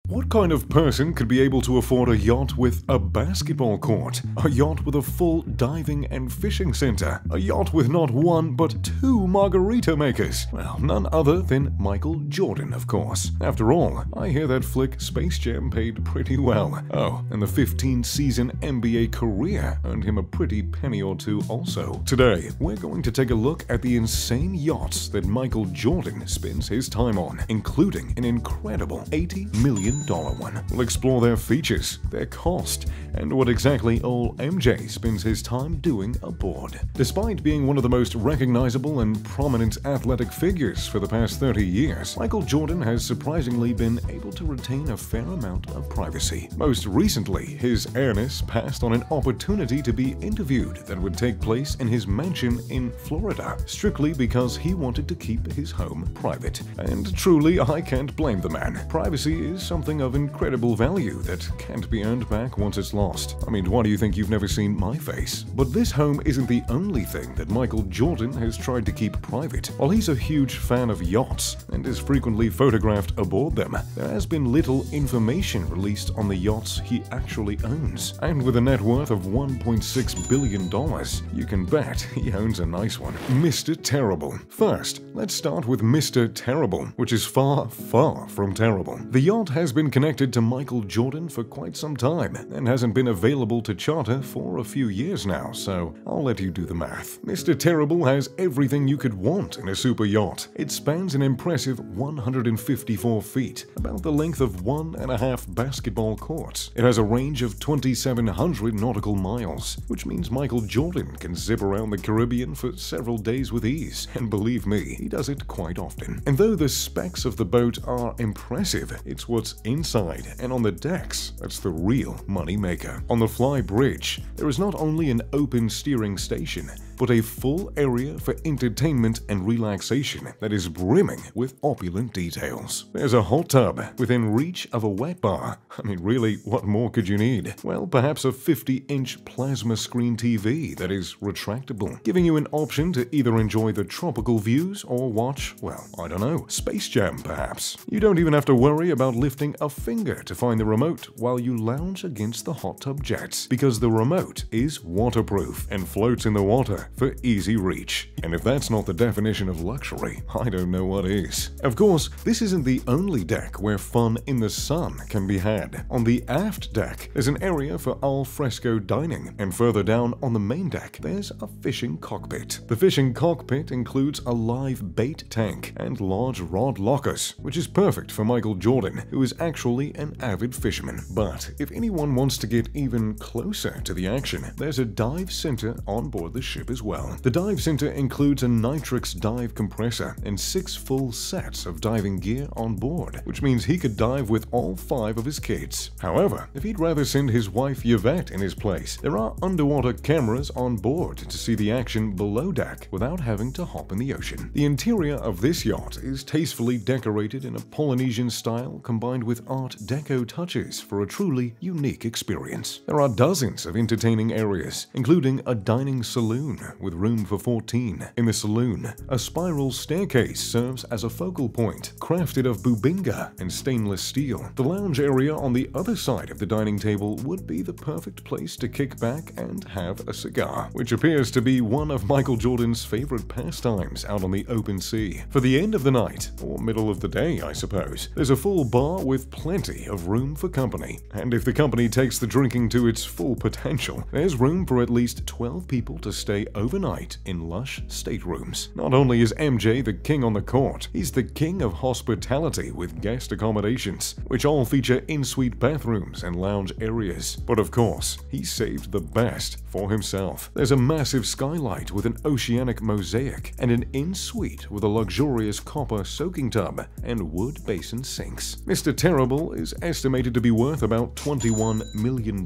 What kind of person could be able to afford a yacht with a basketball court? A yacht with a full diving and fishing center? A yacht with not one but two margarita makers? Well, none other than Michael Jordan, of course. After all, I hear that flick Space Jam paid pretty well. Oh, and the 15-season NBA career earned him a pretty penny or two also. Today, we're going to take a look at the insane yachts that Michael Jordan spends his time on, including an incredible $80 million one. We'll explore their features, their cost, and what exactly old MJ spends his time doing aboard. Despite being one of the most recognizable and prominent athletic figures for the past 30 years, Michael Jordan has surprisingly been able to retain a fair amount of privacy. Most recently, his airness passed on an opportunity to be interviewed that would take place in his mansion in Florida, strictly because he wanted to keep his home private. And truly, I can't blame the man. Privacy is something of incredible value that can't be earned back once it's lost. I mean, why do you think you've never seen my face? But this home isn't the only thing that Michael Jordan has tried to keep private. While he's a huge fan of yachts and is frequently photographed aboard them, there has been little information released on the yachts he actually owns. And with a net worth of $1.6 billion, you can bet he owns a nice one. Mr. Terrible. First, let's start with Mr. Terrible, which is far, far from terrible. The yacht has been connected to Michael Jordan for quite some time and hasn't been available to charter for a few years now, so I'll let you do the math. Mr. Terrible has everything you could want in a super yacht. It spans an impressive 154 feet, about the length of 1.5 basketball courts. It has a range of 2,700 nautical miles, which means Michael Jordan can zip around the Caribbean for several days with ease, and believe me, he does it quite often. And though the specs of the boat are impressive, it's what's inside and on the decks that's the real money maker. On the Fly Bridge, there is not only an open steering station, but a full area for entertainment and relaxation that is brimming with opulent details. There's a hot tub within reach of a wet bar. I mean, really, what more could you need? Well, perhaps a 50-inch plasma screen TV that is retractable, giving you an option to either enjoy the tropical views or watch, well, I don't know, Space Jam perhaps. You don't even have to worry about lifting a finger to find the remote while you lounge against the hot tub jets, because the remote is waterproof and floats in the water for easy reach. And if that's not the definition of luxury, I don't know what is. Of course, this isn't the only deck where fun in the sun can be had. On the aft deck, there's an area for al fresco dining, and further down on the main deck, there's a fishing cockpit. The fishing cockpit includes a live bait tank and large rod lockers, which is perfect for Michael Jordan, who is actually an avid fisherman. But if anyone wants to get even closer to the action, there's a dive center on board the ship as well. The dive center includes a nitrix dive compressor and 6 full sets of diving gear on board, which means he could dive with all 5 of his kids. However, if he'd rather send his wife Yvette in his place, there are underwater cameras on board to see the action below deck without having to hop in the ocean. The interior of this yacht is tastefully decorated in a Polynesian style combined with Art Deco touches for a truly unique experience. There are dozens of entertaining areas, including a dining saloon with room for 14. In the saloon, a spiral staircase serves as a focal point, crafted of bubinga and stainless steel. The lounge area on the other side of the dining table would be the perfect place to kick back and have a cigar, which appears to be one of Michael Jordan's favorite pastimes out on the open sea. For the end of the night, or middle of the day, I suppose, there's a full bar with plenty of room for company. And if the company takes the drinking to its full potential, there's room for at least 12 people to stay overnight in lush staterooms. Not only is MJ the king on the court, he's the king of hospitality with guest accommodations, which all feature in-suite bathrooms and lounge areas. But of course, he saved the best for himself. There's a massive skylight with an oceanic mosaic and an in-suite with a luxurious copper soaking tub and wood basin sinks. Mr. Terrible is estimated to be worth about $21 million,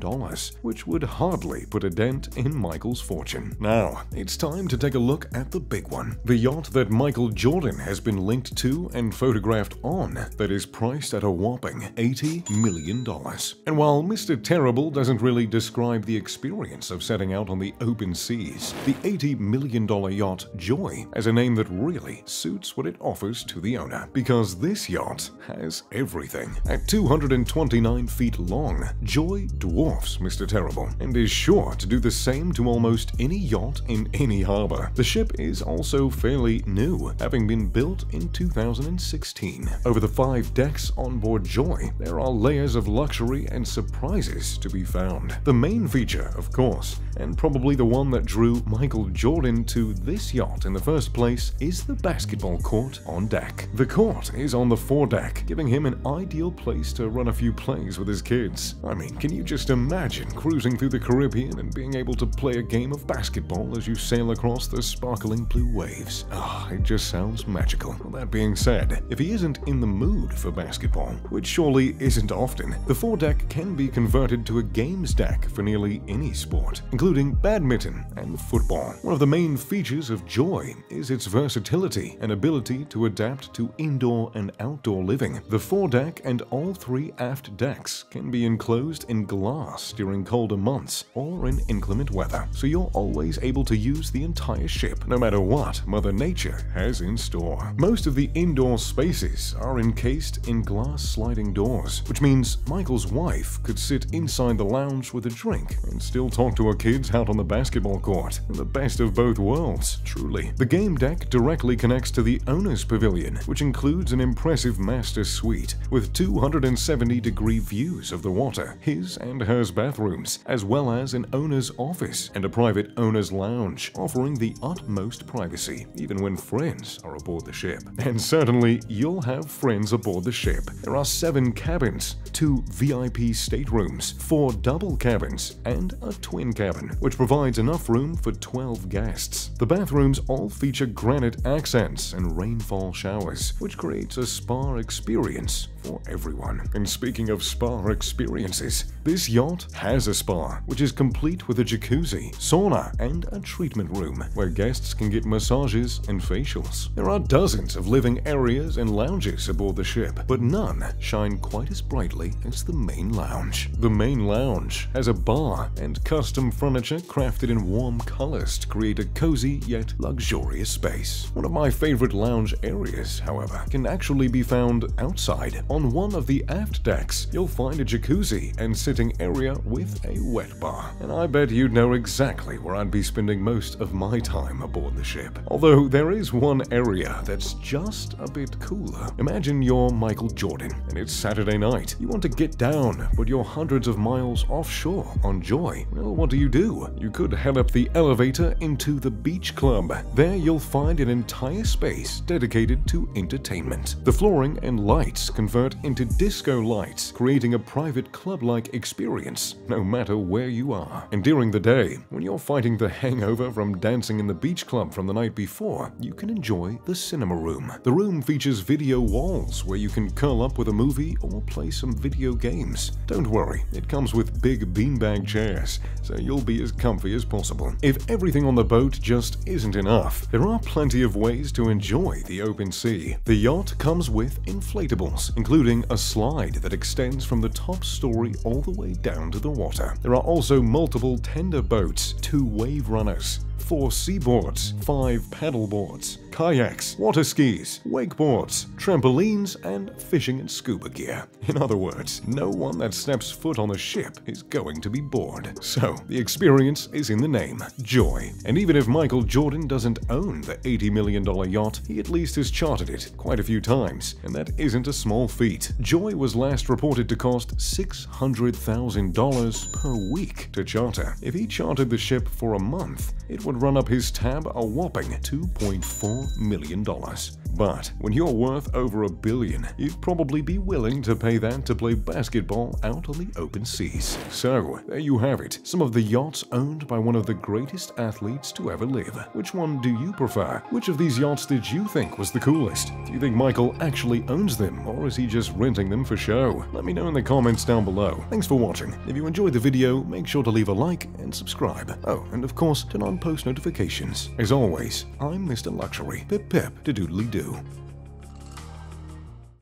which would hardly put a dent in Michael's fortune. Now, Now, it's time to take a look at the big one. The yacht that Michael Jordan has been linked to and photographed on that is priced at a whopping $80 million. And while Mr. Terrible doesn't really describe the experience of setting out on the open seas, the $80 million yacht Joy has a name that really suits what it offers to the owner, because this yacht has everything. At 229 feet long, Joy dwarfs Mr. Terrible and is sure to do the same to almost any yacht in any harbor. The ship is also fairly new, having been built in 2016. Over the 5 decks on board Joy, there are layers of luxury and surprises to be found. The main feature, of course, and probably the one that drew Michael Jordan to this yacht in the first place, is the basketball court on deck. The court is on the foredeck, giving him an ideal place to run a few plays with his kids. I mean, can you just imagine cruising through the Caribbean and being able to play a game of basketball as you sail across the sparkling blue waves? It just sounds magical. Well, that being said, if he isn't in the mood for basketball, which surely isn't often, the foredeck can be converted to a games deck for nearly any sport, including badminton and football. One of the main features of Joy is its versatility and ability to adapt to indoor and outdoor living. The foredeck and all 3 aft decks can be enclosed in glass during colder months or in inclement weather, so you're always able to use the entire ship, no matter what Mother Nature has in store. Most of the indoor spaces are encased in glass sliding doors, which means Michael's wife could sit inside the lounge with a drink and still talk to her kids out on the basketball court. The best of both worlds, truly. The game deck directly connects to the owner's pavilion, which includes an impressive master suite with 270-degree views of the water, his and hers bathrooms, as well as an owner's office and a private owner's lounge, offering the utmost privacy, even when friends are aboard the ship. And certainly, you'll have friends aboard the ship. There are 7 cabins, 2 VIP staterooms, 4 double cabins, and a twin cabin, which provides enough room for 12 guests. The bathrooms all feature granite accents and rainfall showers, which creates a spa experience for everyone. And speaking of spa experiences, this yacht has a spa, which is complete with a jacuzzi, sauna, and a treatment room where guests can get massages and facials. There are dozens of living areas and lounges aboard the ship, but none shine quite as brightly as the main lounge. The main lounge has a bar and custom furniture crafted in warm colors to create a cozy yet luxurious space. One of my favorite lounge areas, however, can actually be found outside. On one of the aft decks, you'll find a jacuzzi and sitting area with a wet bar. And I bet you'd know exactly where I'd be spending most of my time aboard the ship. Although there is one area that's just a bit cooler. Imagine you're Michael Jordan and it's Saturday night. You want to get down, but you're hundreds of miles offshore on Joy. Well, what do? You could head up the elevator into the beach club. There you'll find an entire space dedicated to entertainment. The flooring and lights convert into disco lights, creating a private club-like experience no matter where you are. And during the day, when you're fighting the hangover from dancing in the beach club from the night before, you can enjoy the cinema room. The room features video walls where you can curl up with a movie or play some video games. Don't worry, it comes with big beanbag chairs, so you'll be as comfy as possible. If everything on the boat just isn't enough, there are plenty of ways to enjoy the open sea. The yacht comes with inflatables, including a slide that extends from the top story all the way down to the water. There are also multiple tender boats, 2 wave runners, 4 seaboards, 5 paddle boards, kayaks, water skis, wakeboards, trampolines, and fishing and scuba gear. In other words, no one that steps foot on the ship is going to be bored. So, the experience is in the name, Joy. And even if Michael Jordan doesn't own the $80 million yacht, he at least has chartered it quite a few times, and that isn't a small feat. Joy was last reported to cost $600,000 per week to charter. If he chartered the ship for a month, it would run up his tab a whopping $2.4 million. But when you're worth over $1 billion, you'd probably be willing to pay that to play basketball out on the open seas. So, there you have it, some of the yachts owned by one of the greatest athletes to ever live. Which one do you prefer? Which of these yachts did you think was the coolest? Do you think Michael actually owns them, or is he just renting them for show? Let me know in the comments down below. Thanks for watching. If you enjoyed the video, make sure to leave a like and subscribe. Oh, and of course, turn on post post notifications. As always, I'm Mr. Luxury. Pip pip to doodly doo.